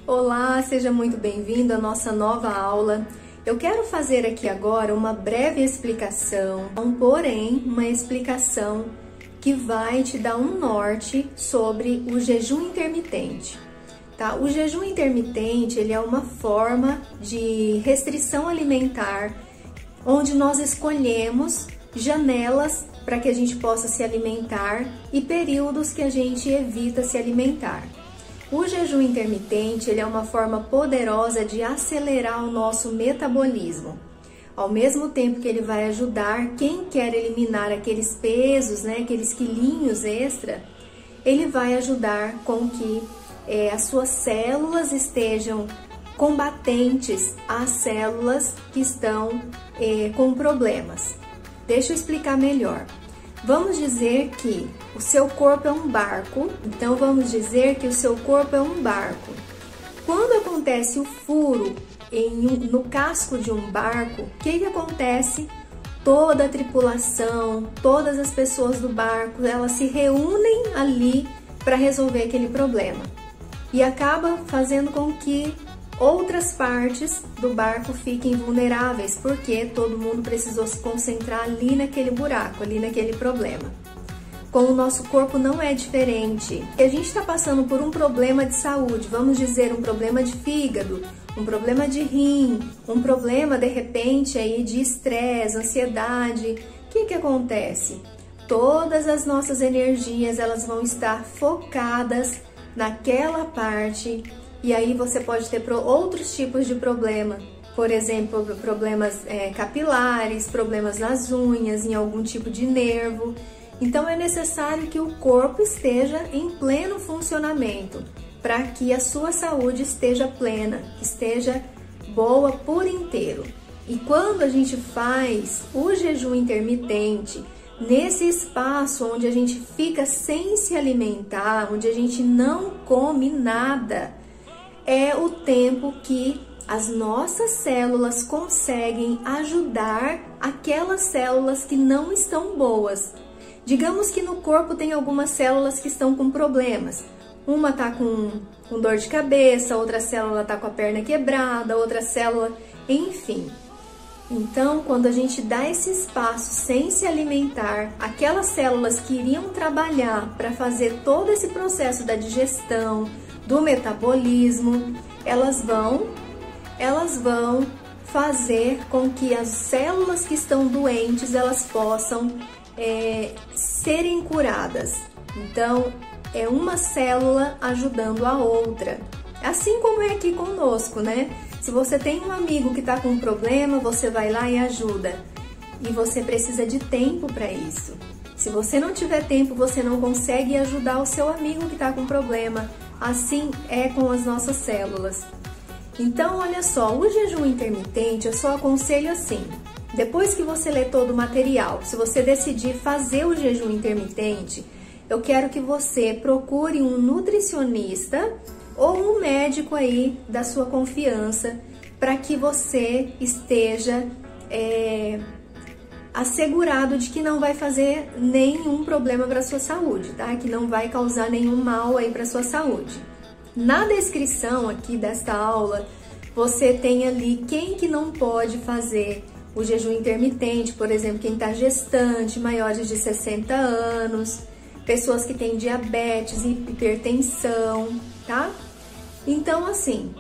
Olá, seja muito bem-vindo à nossa nova aula. Eu quero fazer aqui agora uma breve explicação, porém uma explicação que vai te dar um norte sobre o jejum intermitente. Tá? O jejum intermitente, ele é uma forma de restrição alimentar onde nós escolhemos janelas para que a gente possa se alimentar e períodos que a gente evita se alimentar. O jejum intermitente, ele é uma forma poderosa de acelerar o nosso metabolismo. Ao mesmo tempo que ele vai ajudar quem quer eliminar aqueles pesos, né, aqueles quilinhos extra, ele vai ajudar com que as suas células estejam combatentes às células que estão com problemas. Deixa eu explicar melhor. Vamos dizer que o seu corpo é um barco, então vamos dizer que o seu corpo é um barco. Quando acontece o furo no casco de um barco, o que acontece? Toda a tripulação, todas as pessoas do barco, elas se reúnem ali para resolver aquele problema. E acaba fazendo com que outras partes do barco fiquem vulneráveis, porque todo mundo precisou se concentrar ali naquele buraco, ali naquele problema. Com o nosso corpo não é diferente. A gente está passando por um problema de saúde, vamos dizer um problema de fígado, um problema de rim, um problema de repente aí de estresse, ansiedade. O que acontece? Todas as nossas energias elas vão estar focadas naquela parte. E aí você pode ter outros tipos de problema, por exemplo, problemas capilares, problemas nas unhas, em algum tipo de nervo. Então é necessário que o corpo esteja em pleno funcionamento, para que a sua saúde esteja plena, esteja boa por inteiro. E quando a gente faz o jejum intermitente, nesse espaço onde a gente fica sem se alimentar, onde a gente não come nada, é o tempo que as nossas células conseguem ajudar aquelas células que não estão boas. Digamos que no corpo tem algumas células que estão com problemas. Uma está com dor de cabeça, outra célula está com a perna quebrada, outra célula, enfim. Então, quando a gente dá esse espaço sem se alimentar, aquelas células que iriam trabalhar para fazer todo esse processo da digestão, do metabolismo, elas vão fazer com que as células que estão doentes elas possam serem curadas. Então é uma célula ajudando a outra, assim como é aqui conosco, né? Se você tem um amigo que está com um problema, você vai lá e ajuda, e você precisa de tempo para isso. Se você não tiver tempo, você não consegue ajudar o seu amigo que está com problema. Assim é com as nossas células. Então, olha só, o jejum intermitente eu só aconselho assim. Depois que você ler todo o material, se você decidir fazer o jejum intermitente, eu quero que você procure um nutricionista ou um médico aí da sua confiança, para que você esteja assegurado de que não vai fazer nenhum problema para a sua saúde, tá? Que não vai causar nenhum mal aí para sua saúde. Na descrição aqui desta aula, você tem ali quem que não pode fazer o jejum intermitente, por exemplo, quem está gestante, maiores de 60 anos, pessoas que têm diabetes, hipertensão, tá? Então, assim,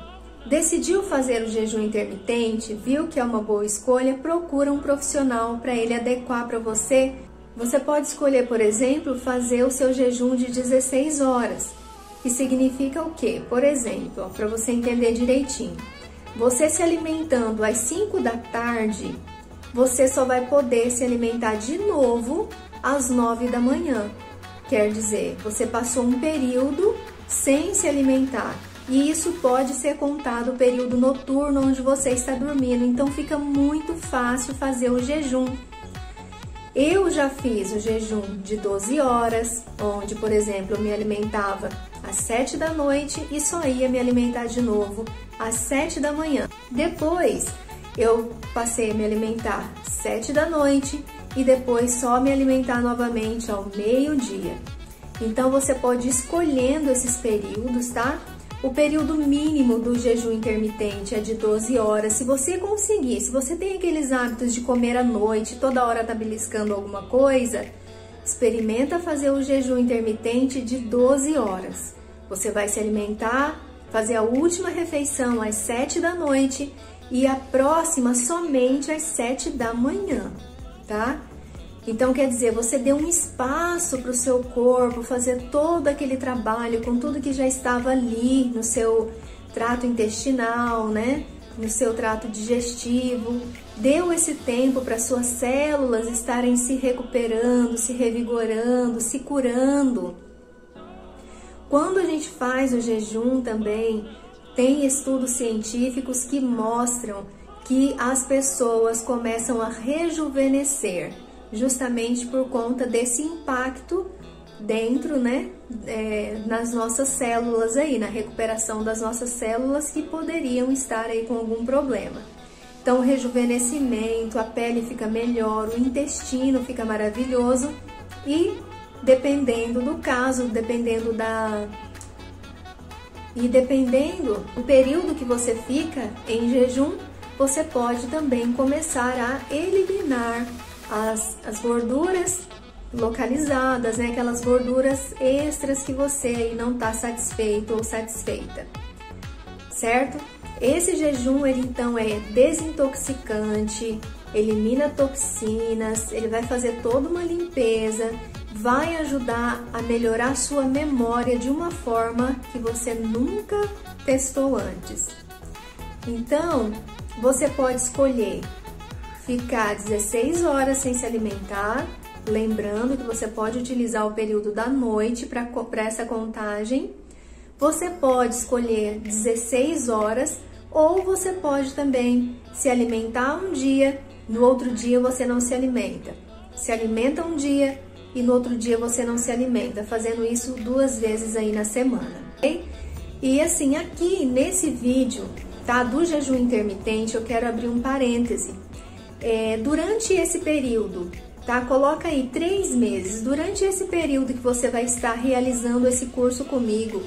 decidiu fazer o jejum intermitente, viu que é uma boa escolha, procura um profissional para ele adequar para você. Você pode escolher, por exemplo, fazer o seu jejum de 16 horas, que significa o quê? Por exemplo, para você entender direitinho, você se alimentando às 5 da tarde, você só vai poder se alimentar de novo às 9 da manhã. Quer dizer, você passou um período sem se alimentar. E isso pode ser contado o período noturno onde você está dormindo, então fica muito fácil fazer o jejum. Eu já fiz o jejum de 12 horas, onde, por exemplo, eu me alimentava às 7 da noite e só ia me alimentar de novo às 7 da manhã. Depois, eu passei a me alimentar às 7 da noite e depois só me alimentar novamente ao meio-dia. Então, você pode ir escolhendo esses períodos, tá? O período mínimo do jejum intermitente é de 12 horas. Se você conseguir, se você tem aqueles hábitos de comer à noite, toda hora tá beliscando alguma coisa, experimenta fazer o jejum intermitente de 12 horas. Você vai se alimentar, fazer a última refeição às 7 da noite e a próxima somente às 7 da manhã, tá? Então, quer dizer, você deu um espaço para o seu corpo fazer todo aquele trabalho com tudo que já estava ali no seu trato intestinal, né? No seu trato digestivo. Deu esse tempo para suas células estarem se recuperando, se revigorando, se curando. Quando a gente faz o jejum também, tem estudos científicos que mostram que as pessoas começam a rejuvenescer, justamente por conta desse impacto dentro, né, nas nossas células aí, na recuperação das nossas células que poderiam estar aí com algum problema. Então, o rejuvenescimento, a pele fica melhor, o intestino fica maravilhoso e, dependendo do caso, dependendo do período que você fica em jejum, você pode também começar a eliminar as gorduras localizadas, né? Aquelas gorduras extras que você aí não está satisfeito ou satisfeita, certo? Esse jejum, ele então é desintoxicante, elimina toxinas, ele vai fazer toda uma limpeza, vai ajudar a melhorar a sua memória de uma forma que você nunca testou antes. Então, você pode escolher ficar 16 horas sem se alimentar, lembrando que você pode utilizar o período da noite para essa contagem. Você pode escolher 16 horas ou você pode também se alimentar um dia, no outro dia você não se alimenta. Se alimenta um dia e no outro dia você não se alimenta, fazendo isso 2 vezes aí na semana, ok? E assim, aqui nesse vídeo, tá, do jejum intermitente, eu quero abrir um parêntese. Durante esse período, tá? Coloca aí 3 meses. Durante esse período que você vai estar realizando esse curso comigo,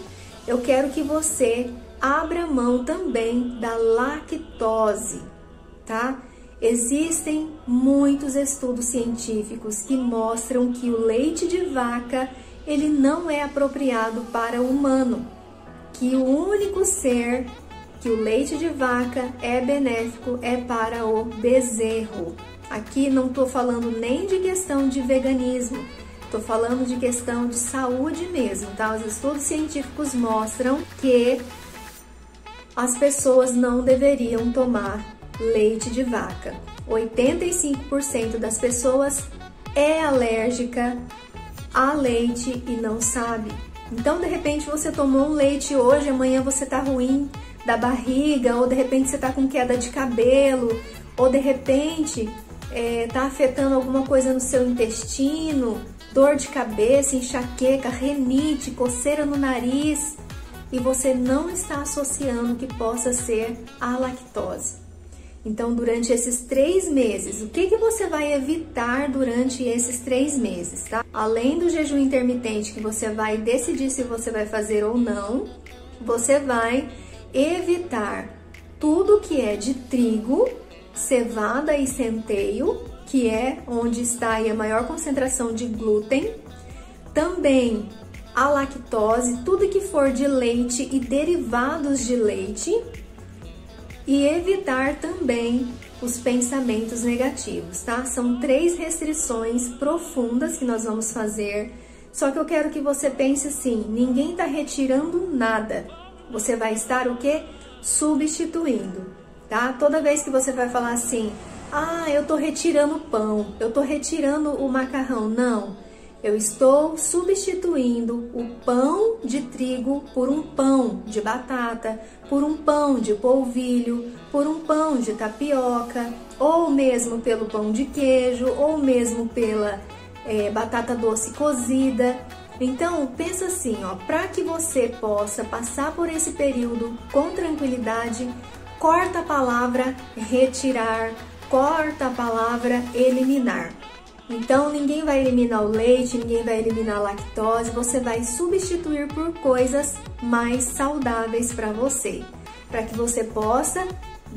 eu quero que você abra mão também da lactose, tá? Existem muitos estudos científicos que mostram que o leite de vaca, ele não é apropriado para o humano, que o único ser que o leite de vaca é benéfico é para o bezerro. Aqui não estou falando nem de questão de veganismo, estou falando de questão de saúde mesmo, tá? Os estudos científicos mostram que as pessoas não deveriam tomar leite de vaca. 85% das pessoas é alérgica a leite e não sabe. Então, de repente, você tomou um leite hoje, amanhã você tá ruim da barriga, ou de repente você tá com queda de cabelo, ou de repente tá afetando alguma coisa no seu intestino, dor de cabeça, enxaqueca, rinite, coceira no nariz, e você não está associando que possa ser a lactose. Então, durante esses 3 meses, o que você vai evitar durante esses 3 meses, tá? Além do jejum intermitente, que você vai decidir se você vai fazer ou não, você vai evitar tudo que é de trigo, cevada e centeio, que é onde está aí a maior concentração de glúten. Também a lactose, tudo que for de leite e derivados de leite. E evitar também os pensamentos negativos, tá? São 3 restrições profundas que nós vamos fazer. Só que eu quero que você pense assim, ninguém tá retirando nada. Você vai estar o quê? Substituindo, tá? Toda vez que você vai falar assim, eu tô retirando o pão, eu tô retirando o macarrão. Não, eu estou substituindo o pão de trigo por um pão de batata, por um pão de polvilho, por um pão de tapioca, ou mesmo pelo pão de queijo, ou mesmo pela batata doce cozida. Então, pensa assim, para que você possa passar por esse período com tranquilidade, corta a palavra retirar, corta a palavra eliminar. Então, ninguém vai eliminar o leite, ninguém vai eliminar a lactose, você vai substituir por coisas mais saudáveis para você, para que você possa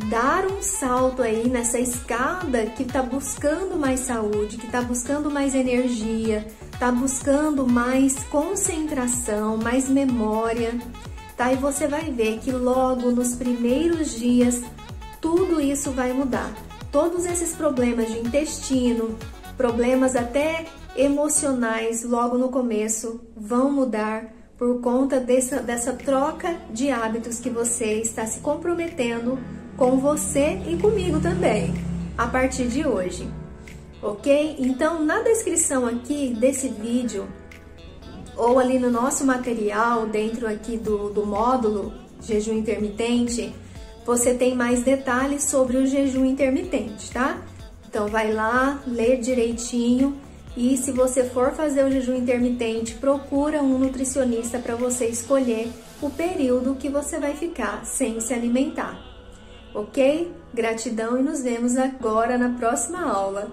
dar um salto aí nessa escada que está buscando mais saúde, que está buscando mais energia, está buscando mais concentração, mais memória, tá? E você vai ver que logo nos primeiros dias tudo isso vai mudar. Todos esses problemas de intestino, problemas até emocionais logo no começo vão mudar por conta dessa troca de hábitos que você está se comprometendo com você e comigo também, a partir de hoje, ok? Então, na descrição aqui desse vídeo, ou ali no nosso material, dentro aqui do módulo Jejum Intermitente, você tem mais detalhes sobre o jejum intermitente, tá? Então, vai lá, ler direitinho. E se você for fazer o jejum intermitente, procura um nutricionista para você escolher o período que você vai ficar sem se alimentar. Ok? Gratidão e nos vemos agora na próxima aula.